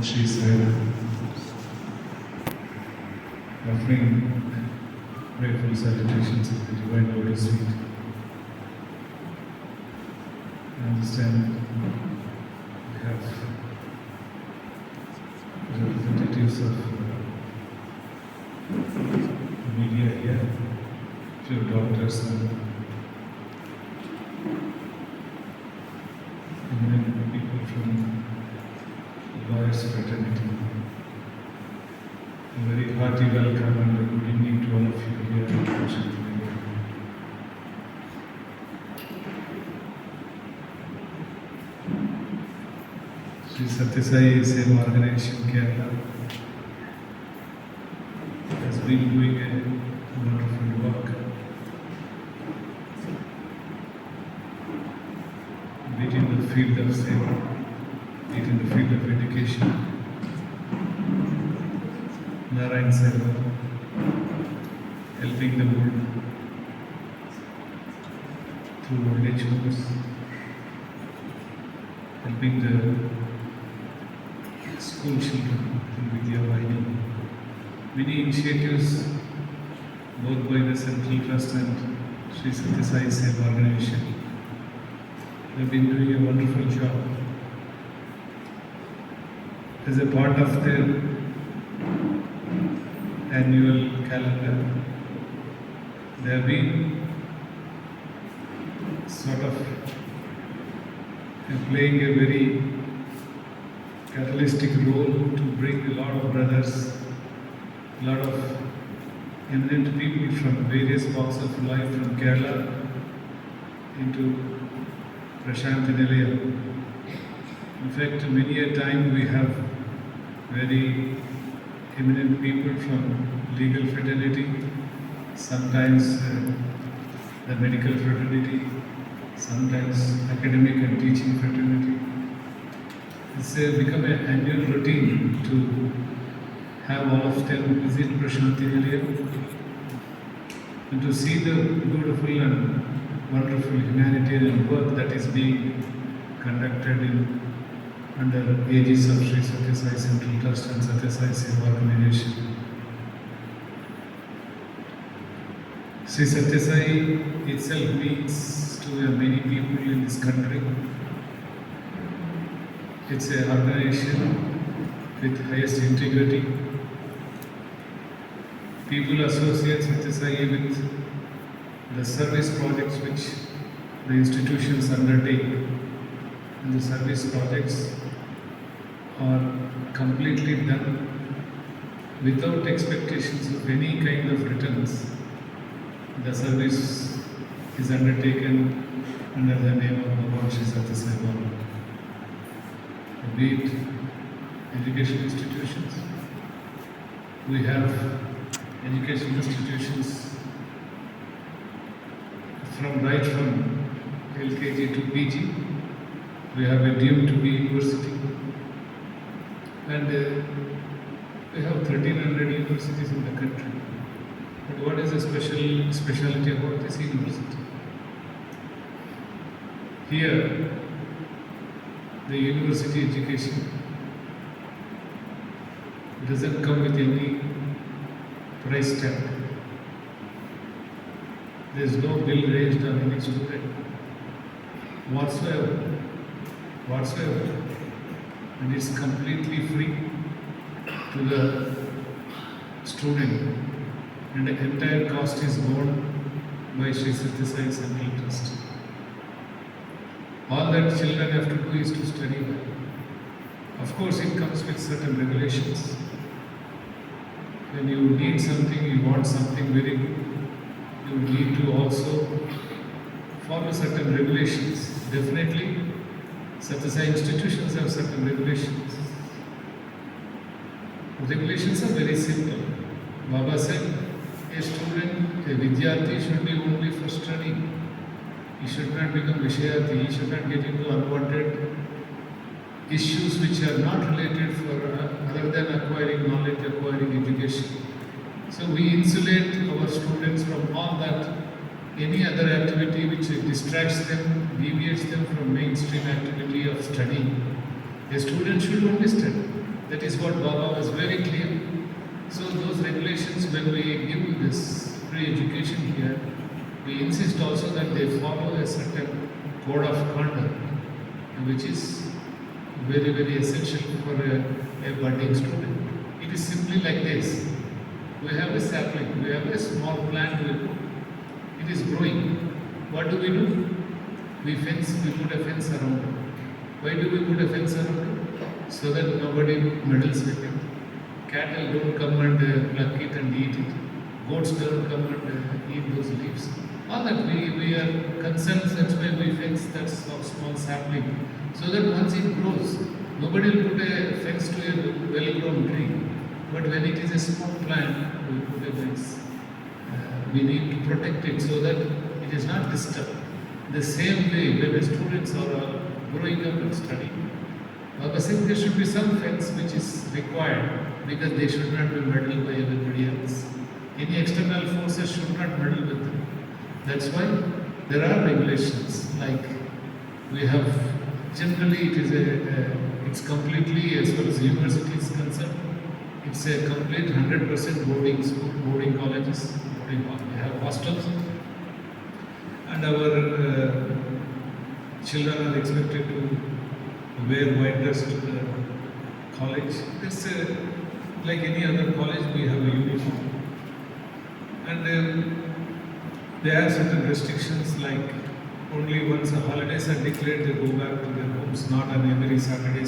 Sri said, offering grateful salutations of the Divine Lotus Feet. I understand we have representatives of media here, few doctors and eminent people from the lawyers fraternity. A very hearty welcome and a good evening to all of you here in Washington. Sri Sathya Sai Baba organization Kerala has been doing a wonderful work, be it in the field of seva, be it in the field of education, Narayan Seva, helping the world through old age homes, helping the school children through Vidya Vahini. Many initiatives both by the Central Trust and Sri Sathya Sai Baba organization. They have been doing a wonderful job. As a part of their annual calendar, they have been sort of playing a very catalytic role to bring a lot of brothers, a lot of eminent people from various walks of life from Kerala into Prashanthi Nilayam. In fact, many a time we have very eminent people from legal fraternity, sometimes the medical fraternity, sometimes academic and teaching fraternity. It's become an annual routine to have all of them visit Prashanthi Nilayam and to see the beautiful and wonderful humanitarian work that is being conducted under aegis of Sri Sathya Sai Central Trust and Sathya Sai Baba organization. Sri Sathya Sai itself means to many people in this country. It's an organization with highest integrity. People associate Sathya Sai with the service projects which the institutions undertake. And the service projects are completely done without expectations of any kind of returns. The service is undertaken under the name of Bhagwan Sri Sathya Sai Baba. Be it education institutions, we have education institutions right from LKG to PG. We have a deemed to be university, and we have 1300 universities in the country. But what is the specialty about this university? Here, the university education doesn't come with any price tag. There is no bill raised on any student whatsoever, and it's completely free to the student, and the entire cost is borne by Sri Sathya Sai Central Trust. All that children have to do is to study well. Of course, it comes with certain regulations. When you need something, you want something very good, you need to also follow certain regulations. Definitely, Sathya Sai institutions have certain regulations. The regulations are very simple. Baba said, a student, a Vidyarthi should be only for study. He should not become Vishayati, he should not get into unwanted issues which are not related other than acquiring knowledge, acquiring education. So we insulate our students from all that, any other activity which distracts them, deviates them from mainstream activity of study. A student should only study. That is what Baba was very clear. So those regulations, when we give this free education here, we insist also that they follow a certain code of conduct, which is very, very essential for a budding student. It is simply like this. We have a sapling, we have a small plant, it is growing. What do? We put a fence around it. Why do we put a fence around it? So that nobody meddles with it. Cattle don't come and pluck it and eat it. Goats don't come and eat those leaves. All that we are concerned, that's why we fence that small sapling. So that once it grows, nobody will put a fence to a well-grown tree. But when it is a small plant, we put a fence. We need to protect it so that it is not disturbed. The same way, when the students are growing up and studying, Baba said there should be some fence which is required because they should not be meddled by everybody else. Any external forces should not meddle with them. That's why there are regulations. Like we have generally, it's completely, as far as the university is concerned, it's a complete 100% boarding school, boarding colleges, boarding. We have hostels, and our children are expected to wear white dress to the college. It's like any other college, we have a uniform, and they have certain restrictions, like only once the holidays are declared, they go back to their homes, not on every Saturday,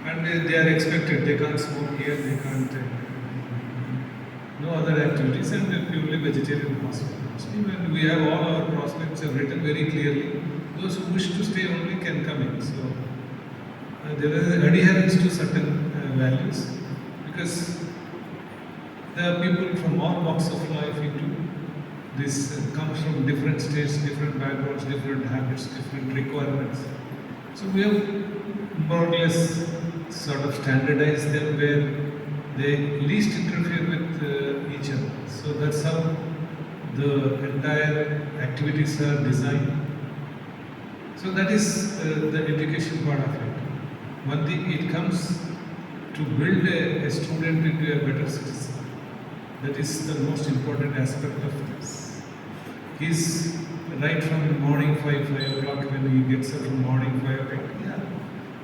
and they are expected, they can't smoke here, they can't, no other activities, and purely vegetarian hospitals. Even we have all our prospects are written very clearly. Those who wish to stay only can come in. So there is adherence to certain values, because there are people from all walks of life into this, comes from different states, different backgrounds, different habits, different requirements. So we have more or less sort of standardized them where they least interfere with each other. So that's how the entire activities are designed. So that is the education part of it. One thing, it comes to build a student into a better citizen. That is the most important aspect of this. He's right from morning 5 o'clock, when he gets up from morning 5 o'clock, yeah,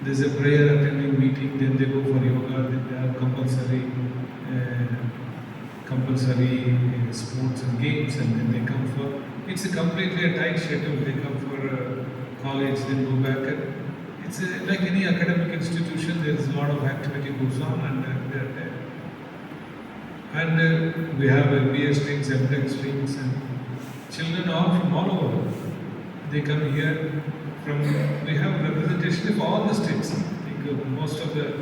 there's a prayer attending meeting, then they go for yoga, then they have compulsory sports and games, and then they come for, it's a completely a tight schedule. They come for college, then go back. And it's like any academic institution, there is a lot of activity goes on, and they're there. And we have MBA streams, MTech streams, and children all from all over. They come here from, we have representation of all the states. I think most of the,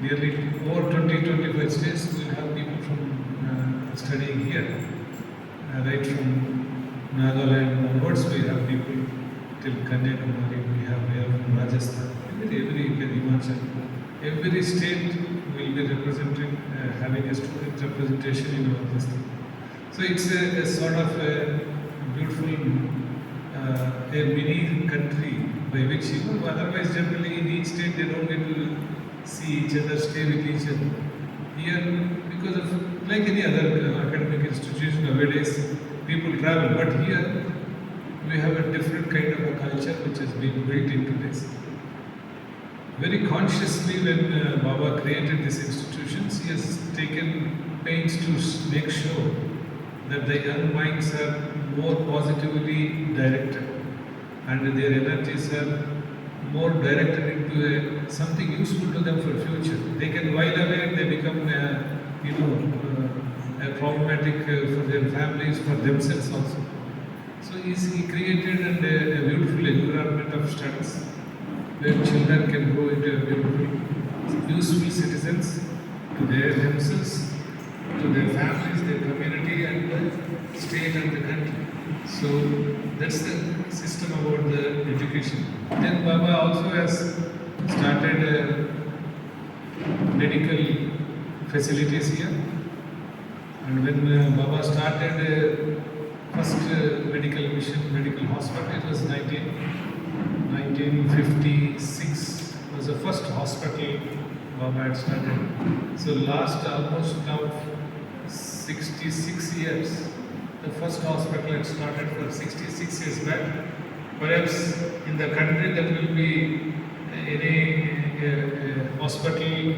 nearly over 20-25 states will have people from studying here. Right from Nagaland onwards, we have people till Kanyakumari, we have from Rajasthan, every Himachal. Every state will be representing, having a student representation in all this thing. So it's a sort of a beautiful, a mini country by which, otherwise generally in each state they don't get to see each other, stay with each other. Here, because of, like any other academic institution nowadays, people travel, but here we have a different kind of a culture which has been built into this. Very consciously, when Baba created these institutions, he has taken pains to make sure that the young minds are more positively directed, and their energies are more directed into something useful to them for future. They can while away, they become problematic for their families, for themselves also. So he created a beautiful environment of studies where children can grow into a beautiful, useful citizens to themselves, to their families, their community, and the state and the country. So that's the system about the education. Then Baba also has started medical facilities here. And when Baba started first medical mission, medical hospital, it was 1956. was the first hospital Baba had started. So last almost now 66 years, the first hospital had started for 66 years back. Perhaps in the country there will be any hospital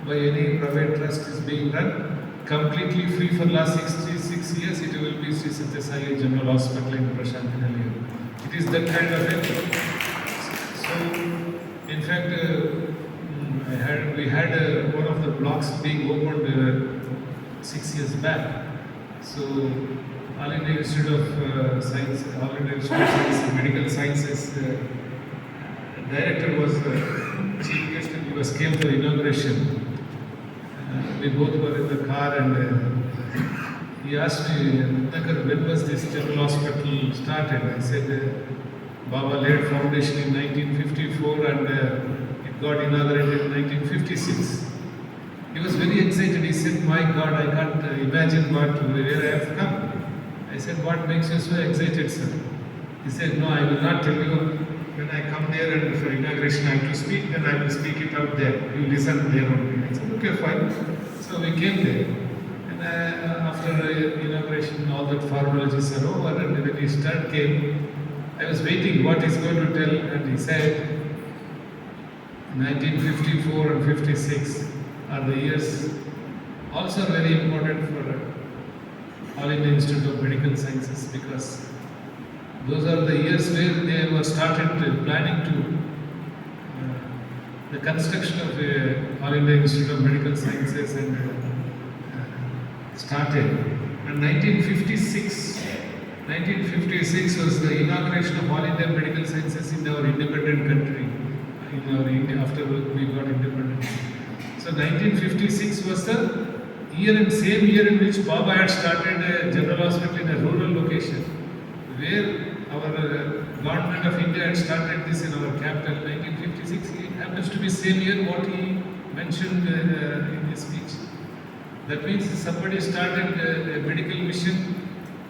by any private trust is being run completely free for last 66 years. It will be Sri Sathya Sai General Hospital in Prashantinali. It is that kind of it. So, in fact, we had one of the blocks being opened 6 years back. So, All India Institute of Science, All India Institute of Science and Medical Sciences director was chief guest and he came for inauguration. We both were in the car and he asked me, Rathnakar, when was this general hospital started? I said, Baba laid foundation in 1954 and it got inaugurated in 1956. He was very excited. He said, my God, I can't imagine where I have come. I said, what makes you so excited, sir? He said, no, I will not tell you. When I come there and for inauguration I have to speak, then I will speak it out there. You listen there only. I said, okay, fine. So we came there. And after inauguration, all that formalities are over. And when his turn came, I was waiting what he's going to tell. And he said, 1954 and 56 are the years also very important for All India Institute of Medical Sciences because those are the years where they were started planning to the construction of All India Institute of Medical Sciences and started. And 1956 was the inauguration of All India Medical Sciences in our independent country, in our India, after we got independence. So 1956 was the year and same year in which Baba had started a general hospital in a rural location, where our government of India had started this in our capital. 1956 it happens to be same year what he mentioned in his speech. That means somebody started a medical mission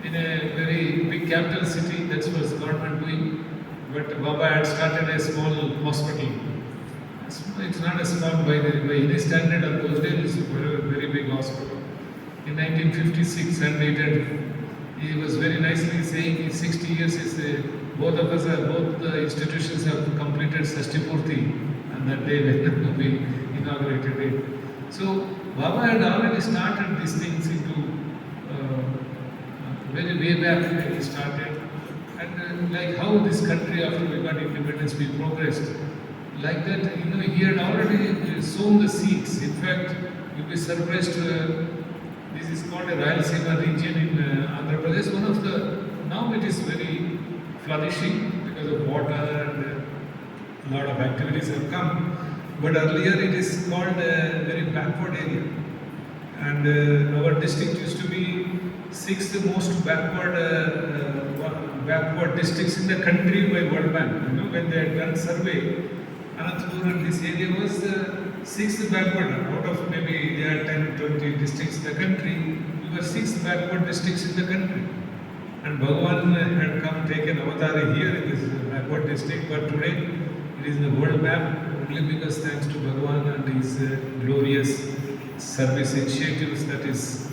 in a very big capital city. That's what the government doing. But Baba had started a small hospital. It's not a small by any standard of those days. It's a very big hospital. In 1956, and he was very nicely saying in 60 years both the institutions have completed Sashtipurti, and that day when we inaugurated it. So Baba had already started these things into very way back when he started, and like how this country after we got independence we progressed. Like that, he had already sown the seeds. In fact, you'll be surprised. This is called a Rayalaseema region in Andhra Pradesh. Now it is very flourishing because of water and a lot of activities have come. But earlier it is called a very backward area. And our district used to be sixth most backward districts in the country by World Bank. When they had done survey, Anantapur and this area was sixth backward out of maybe there are 10, 20 districts in the country. We were sixth backward districts in the country. And Bhagavan had come taken avatar here in this backward district, but today it is in the world map only because thanks to Bhagavan and his glorious service initiatives that is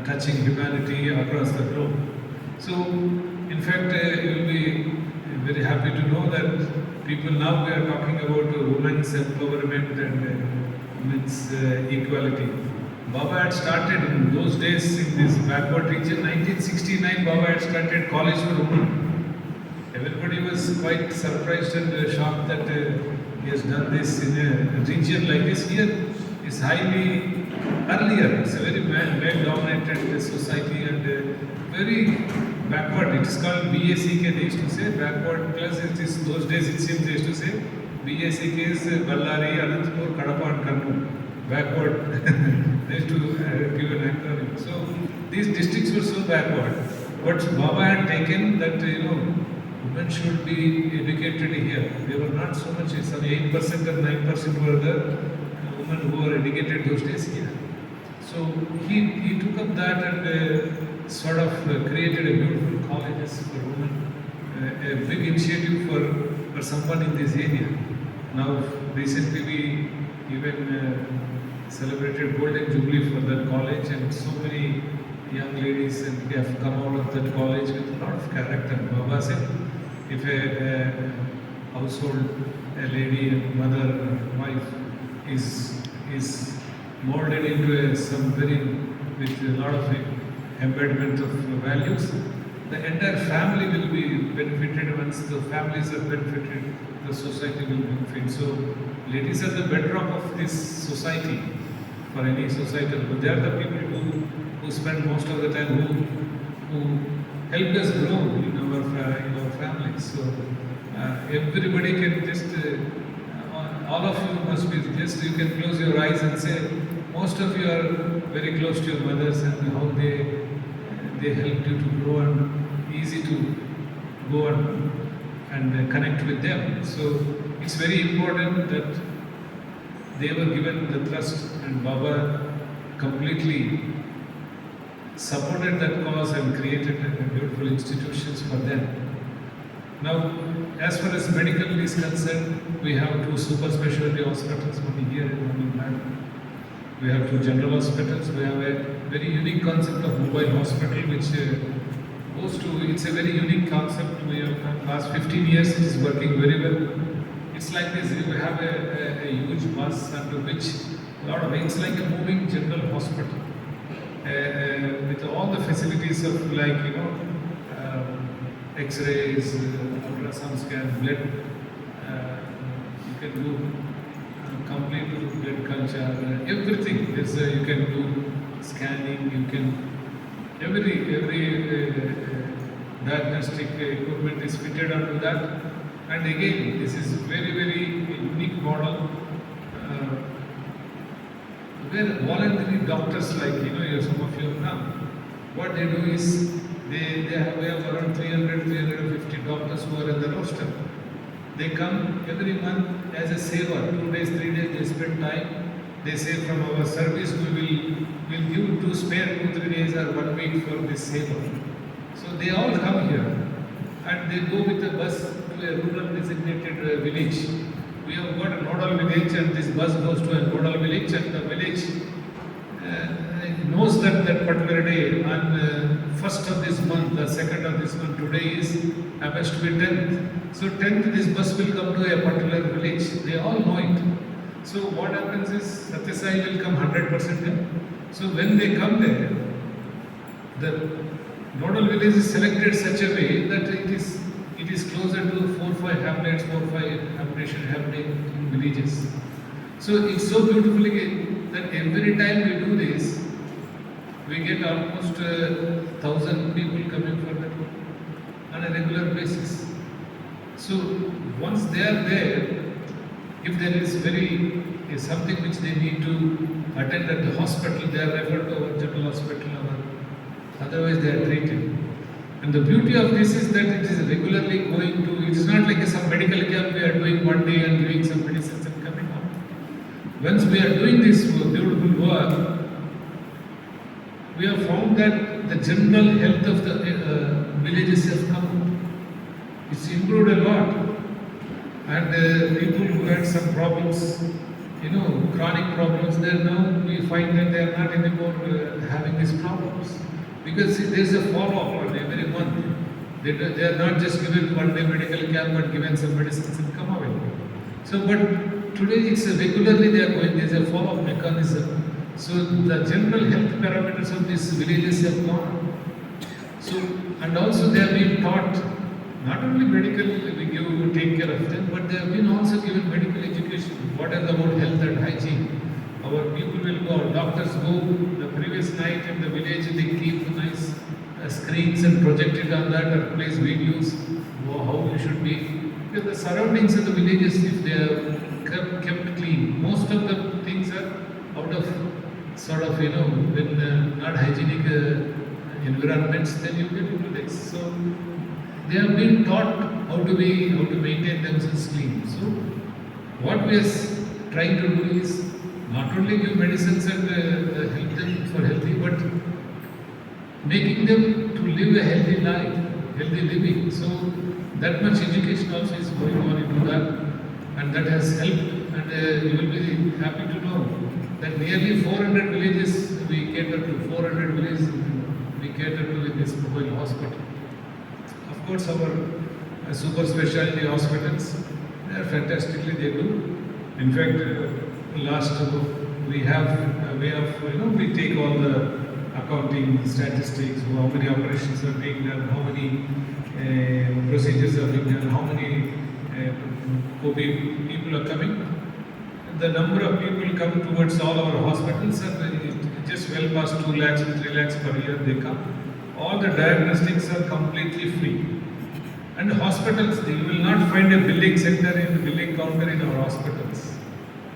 touching humanity across the globe. So, in fact, you will be very happy to know that people now we are talking about women's empowerment and women's equality. Baba had started in those days in this backward region. 1969, Baba had started college for women. Everybody was quite surprised and shocked that he has done this in a region like this. Here is highly earlier. It's a very male-dominated society and very backward. It is called BACK. They used to say backward. Plus, it is those days it seems they used to say BACK is Ballari, Anantapur, Kadapa, and Kannur. Backward. They used to give an acronym. So these districts were so backward. But Baba had taken that women should be educated here. They were not so much. Some 8% or 9% were the women who were educated those days here. So he took up that and sort of created a beautiful colleges for women, a big initiative for someone in this area. Now recently we even celebrated Golden Jubilee for that college, and so many young ladies and they have come out of that college with a lot of character. Baba said, if a household, a lady, a mother, a wife is molded into some very with a lot of embedment of values, the entire family will be benefited. Once the families are benefited, the society will benefit. So ladies are the bedrock of this society, for any society. But they are the people who spend most of the time, who help us grow in our families. So everybody can just, all of you must be just, you can close your eyes and say, most of you are very close to your mothers and how they helped you to grow and easy to go and connect with them. So it's very important that they were given the trust, and Baba completely supported that cause and created beautiful institutions for them. Now, as far as medical is concerned, we have two super specialty hospitals, one here and one in Bangalore. We have two general hospitals. We have a very unique concept of mobile hospital, which goes to, it's a very unique concept. We have, last 15 years, it is working very well. It's like this, we have a huge bus under which a lot of, it's like a moving general hospital with all the facilities of, like, X-rays, ultrasound scan, blood, you can do complete blood culture, everything. There's you can do scanning, you can, every diagnostic equipment is fitted onto that. And again, this is very, very unique model where voluntary doctors, like some of you know, what they do is we have around 350 doctors who are in the roster. They come every month as a saver, 2 days, 3 days, they spend time. They say, from our service we will give to spare 2-3 days or 1 week for this saver. So they all come here and they go with a bus to a rural designated village. We have got a nodal village, and this bus goes to a nodal village, and the village knows that particular day, on 1st of this month, the 2nd of this month, today happens to be 10th. So 10th, this bus will come to a particular village. They all know it. So what happens is, Sathya Sai will come 100% there. So when they come there, the nodal village is selected such a way that it is closer to 4-5 hamlets, 4-5 habitation happening in villages. So it's so beautifully that every time we do this, we get almost 1,000 people coming for that on a regular basis. So once they are there, if there is something which they need to attend at the hospital, they are referred to our general hospital, or otherwise they are treated. And the beauty of this is that it is regularly going to, it is not like some medical camp we are doing one day and giving some medicines and coming out. Once we are doing this beautiful work, we have found that the general health of the villages have come out. It's improved a lot. And people who had some problems, chronic problems, now we find that they are not anymore having these problems. Because there is a follow-up on every month. They are not just given one day medical camp and given some medicines and come away. So, but today it's regularly they are going, there is a follow-up mechanism. So the general health parameters of these villages have gone. So, and also they have been taught, not only medical, we take care of them, but they have been also given medical education. What is about health and hygiene? Our people will go, our doctors go, the previous night in the village they keep nice screens and project it on that, or place videos, how you should be. Because the surroundings of the villages, if they are kept clean, most of the things are out of sort of, when not hygienic environments, then you get into this. So they have been taught how to maintain themselves clean. So what we are trying to do is not only give medicines and help them for healthy, but making them to live a healthy life, healthy living. So that much education also is going on into that, and that has helped and you will be happy to know that nearly 400 villages we cater to. 400 villages we cater to in this mobile hospital. Of course, our super specialty hospitals, they are fantastically they do. In fact, last we have a way of we take all the accounting statistics, how many operations are being done, how many procedures are being done, how many COVID people are coming. The number of people come towards all our hospitals are just well past 2 lakhs and 3 lakhs per year they come. All the diagnostics are completely free. And hospitals, you will not find a billing center in billing counter in our hospitals.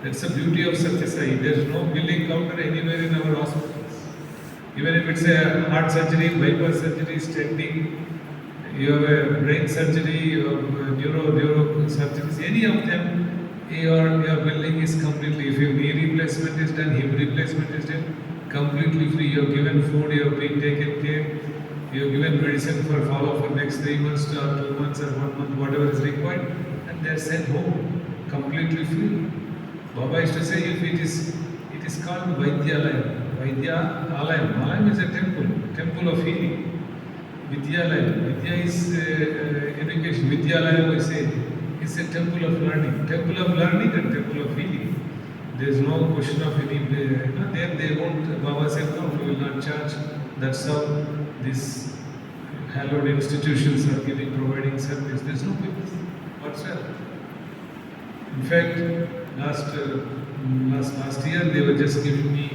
That's the beauty of Sathya Sai. There is no billing counter anywhere in our hospitals. Even if it's a heart surgery, bypass surgery, stenting, you have a brain surgery, you have neuro surgeries, any of them, your billing is completely, if your knee replacement is done, hip replacement is done, completely free. You have given food, you have been taken care, you have given medicine for follow for next 3 months or 2 months or 1 month, whatever is required, and they are sent home completely free. Baba used to say, if it is called Vaidyalayam. Alayam is a temple of healing. Vidyalayam. Vidya is education. Vidyalayam we say is a temple of learning. Temple of learning and temple of healing. There is no question of any. There they won't. Baba said no, we will not charge. That's how these hallowed institutions are providing service. There is no business whatsoever. In fact, last year they were just giving me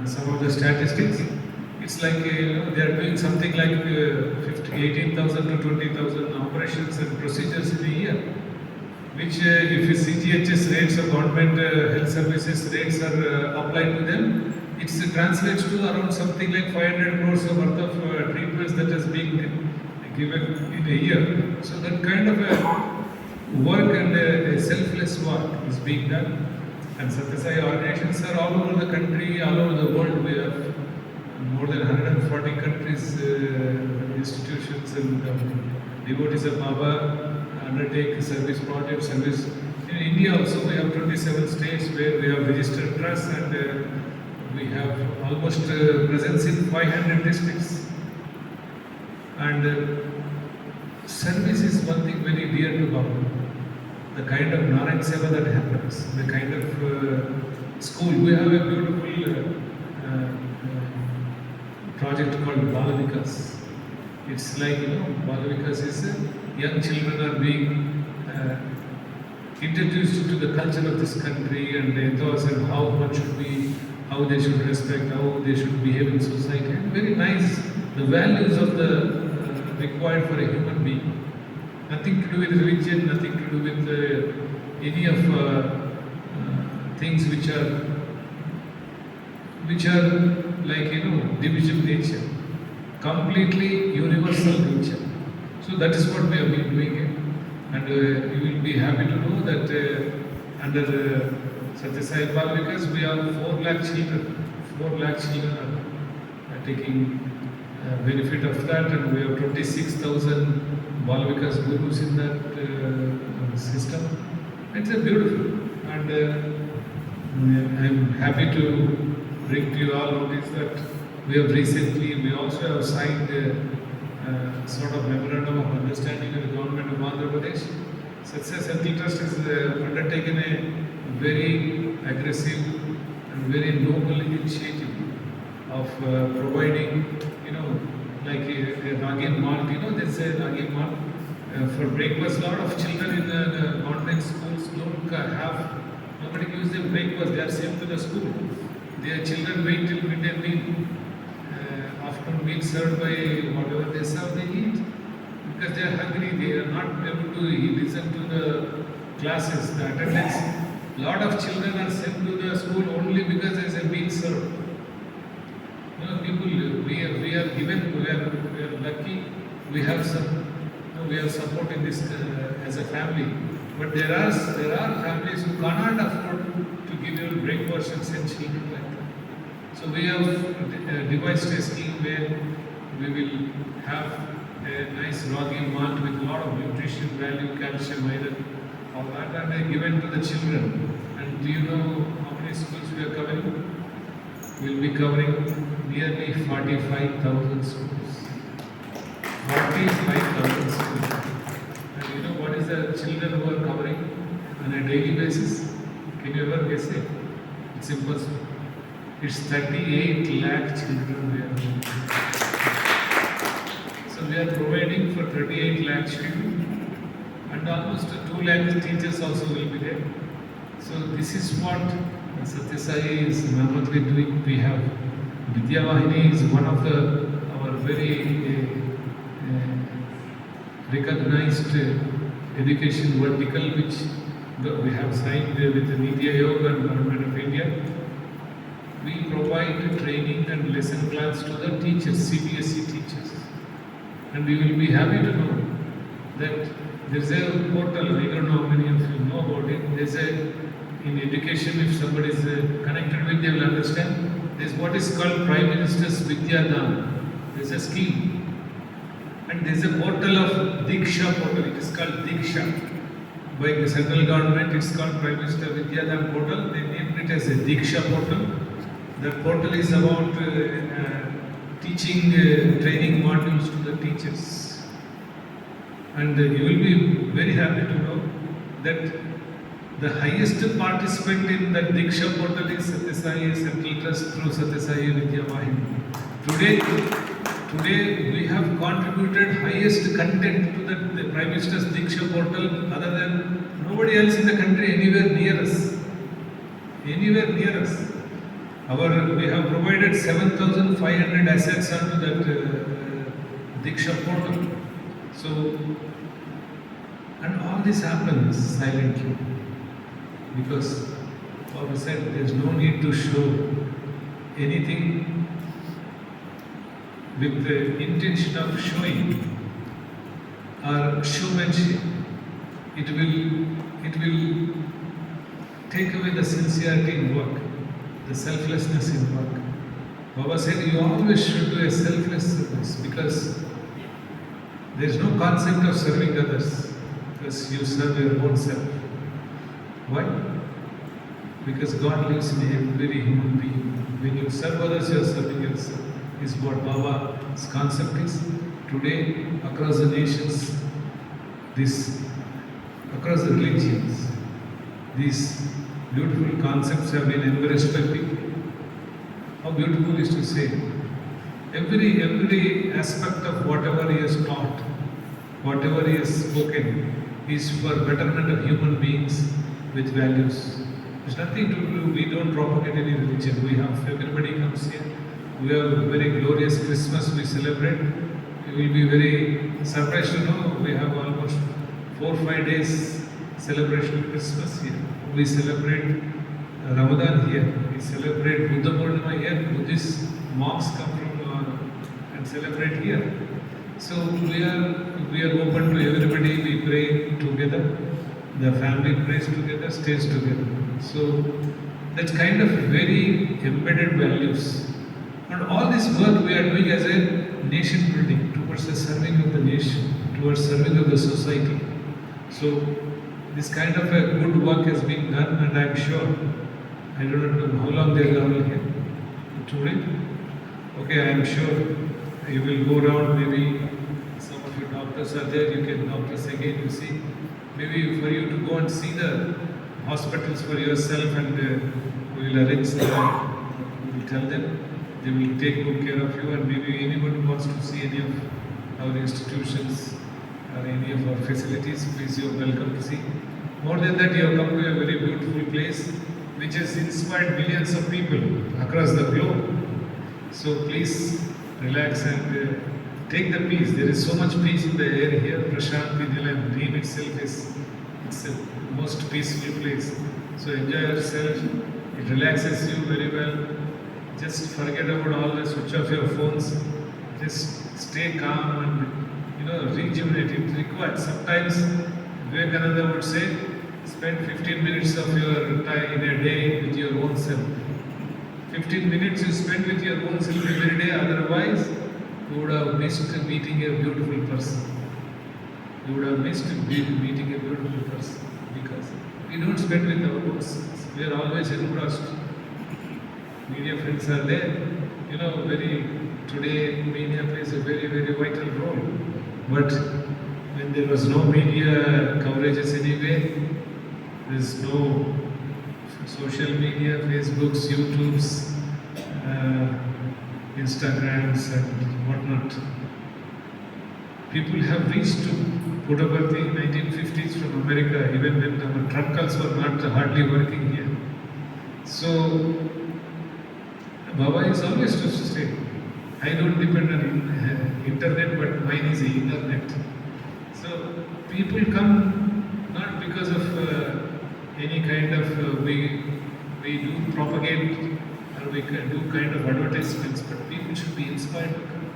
some of the statistics. It's like they are doing something like 18,000 to 20,000 operations and procedures in a year, which if CGHS rates or government health services rates are applied to them, it translates to around something like 500 crores worth of treatments that is being given in a year. So that kind of work and a selfless work is being done. And Sathya Sai organizations are all over the country, all over the world. We have more than 140 countries, institutions and devotees of Baba undertake service projects. Service in India also, we have 27 states where we have registered trusts, and we have almost presence in 500 districts. And service is one thing very dear to Baba. The kind of Narayan Seva that happens, the kind of school. We have a beautiful project called Balavikas. It's like, Balavikas is young children are being introduced to the culture of this country and ethos and how one should be, how they should respect, how they should behave in society. And very nice, the values of the required for a human being. Nothing to do with religion, nothing to do with any of things which are like division nature, completely universal nature. So that is what we have been doing here, and you will be happy to know that under Sathya Sai Baba, because we have 4 lakh children. 4 lakh children are taking benefit of that, and we have 26,000 Balavikas gurus in that system. It's a beautiful, and I'm happy to bring to you all notice that we also have signed sort of memorandum of understanding with the government of Andhra Pradesh. Sathya Central Trust has undertaken a very aggressive and very noble initiative of providing, like a ragi malt. There's a ragi malt for breakfast. A lot of children in the convent schools don't have, nobody gives them breakfast. They are sent to the school. Their children wait till midday meal. Afternoon meal served by whatever they serve, they eat. Because they are hungry, they are not able to listen to the classes, the attendance. A lot of children are sent to the school only because there is a meal served. People, we are given, we are lucky, we have some, we have support in this as a family. But there are families who cannot afford to give you breakfast and send children like that. So we have devised a scheme where we will have a nice ragi malt with a lot of nutrition value, calcium, iron, All that are given to the children. And do you know how many schools we are covering? We will be covering nearly 45,000 schools. 45,000 schools. And you know what is the children who are covering on a daily basis? Can you ever guess it? It's impossible. It's 38 lakh children we are doing. So we are providing for 38 lakh children and almost 2 lakh teachers also will be there. So this is what Sathya Sai is normally doing. We have Vidya Vahini is one of our very recognized education vertical which we have signed with the Niti Aayog and Government of India. We provide training and lesson plans to the teachers, CBSE teachers. And we will be happy to know that there is a portal, I don't know how many of you know about it. There's in education, if somebody is connected with, they will understand. There's what is called Prime Minister's Vidya Dhan. There's a scheme. And there's a portal of Diksha portal. It is called Diksha. By the central government, it's called Prime Minister Vidya Dhan portal. They named it as a Diksha portal. That portal is about teaching, training modules to the teachers. And you will be very happy to know that the highest participant in the Diksha portal is Sathya Sai Central Trust through Sathya Sai Vidya Vahini. Today we have contributed highest content to the Prime Minister's Diksha portal other than nobody else in the country anywhere near us. Anywhere near us. We have provided 7,500 assets onto that Diksha portal. So, and all this happens silently because Baba said there is no need to show anything with the intention of showing or showmanship. It will take away the sincerity in work, the selflessness in work. Baba said you always should do a selfless service because there is no concept of serving others because you serve your own self. Why? Because God lives in every human being. When you serve others, you are serving yourself. Is what Baba's concept is. Today, across the nations, across the religions, these beautiful concepts have been embraced by people. How beautiful is to say, every aspect of whatever he has taught, whatever he has spoken, is for betterment of human beings with values. There's nothing to do, we don't propagate any religion. Everybody comes here. We have a very glorious Christmas we celebrate. You will be very surprised to know we have almost 4 or 5 days celebration of Christmas here. We celebrate Ramadan here. We celebrate Buddha Purnima here. Buddhist monks come from and celebrate here. So we are open to everybody. We pray together. The family prays together, stays together. So that's kind of very embedded values. And all this work we are doing as a nation building towards the serving of the nation, towards serving of the society. So this kind of a good work has been done, and I am sure, I don't know how long they are going here. Today? Okay, I am sure you will go around, maybe some of your doctors are there, you can doctors again, you see. Maybe for you to go and see the hospitals for yourself, and we will arrange we will tell them. They will take good care of you, and maybe anyone who wants to see any of our institutions or any of our facilities, please you are welcome to see. More than that, you have come to a very beautiful place which has inspired millions of people across the globe. So please relax and take the peace. There is so much peace in the air here. Prashanti Nilayam, name itself it's the most peaceful place. So enjoy yourself. It relaxes you very well. Just forget about all the switch off your phones. Just stay calm and rejuvenate. It requires sometimes Vivekananda would say, spend 15 minutes of your time in a day with your own self. 15 minutes you spend with your own self every day, otherwise you would have missed meeting a beautiful person. You would have missed meeting a beautiful person. because we don't spend with our books. We are always engrossed. Media friends are there. Today media plays a very, very vital role. But when there was no media coverages anyway, there's no social media, Facebooks, YouTubes, Instagrams and whatnot. People have reached to Puttaparthi in 1950s from America, even when our trunkals were not hardly working here. So Baba is always to say, I don't depend on internet, but mine is the internet. So people come not because of any kind of we do propagate or we can do kind of advertisements, but people should be inspired to come.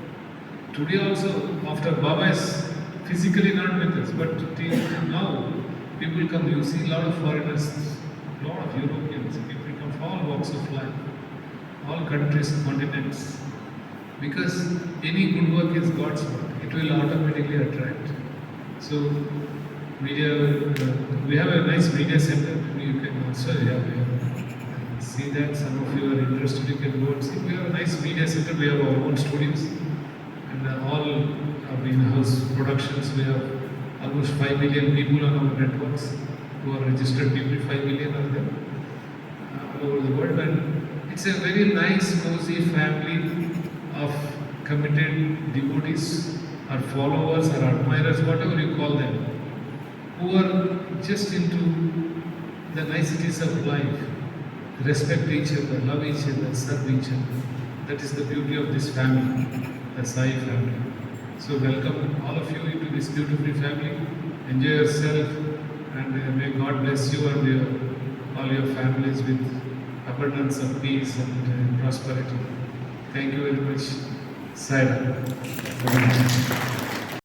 Today also, after Baba is physically not with us, but till now people come. You see a lot of foreigners, a lot of Europeans, people come from all walks of life, all countries, continents. Because any good work is God's work, it will automatically attract. So, media, we have a nice media center. You can also see that. Some of you are interested, you can go and see. We have a nice media center. We have our own studios and all our in-house productions. We have almost 5 million people on our networks who are registered people. 5 million are there all over the world, and it's a very nice, cozy family of committed devotees or followers or admirers, whatever you call them, who are just into the niceties of life, respect each other, love each other, serve each other. That is the beauty of this family, the Sai family. So welcome all of you into this beautiful family. Enjoy yourself, and may God bless you and all your families with abundance of peace and prosperity. Thank you very much. Sai Ram.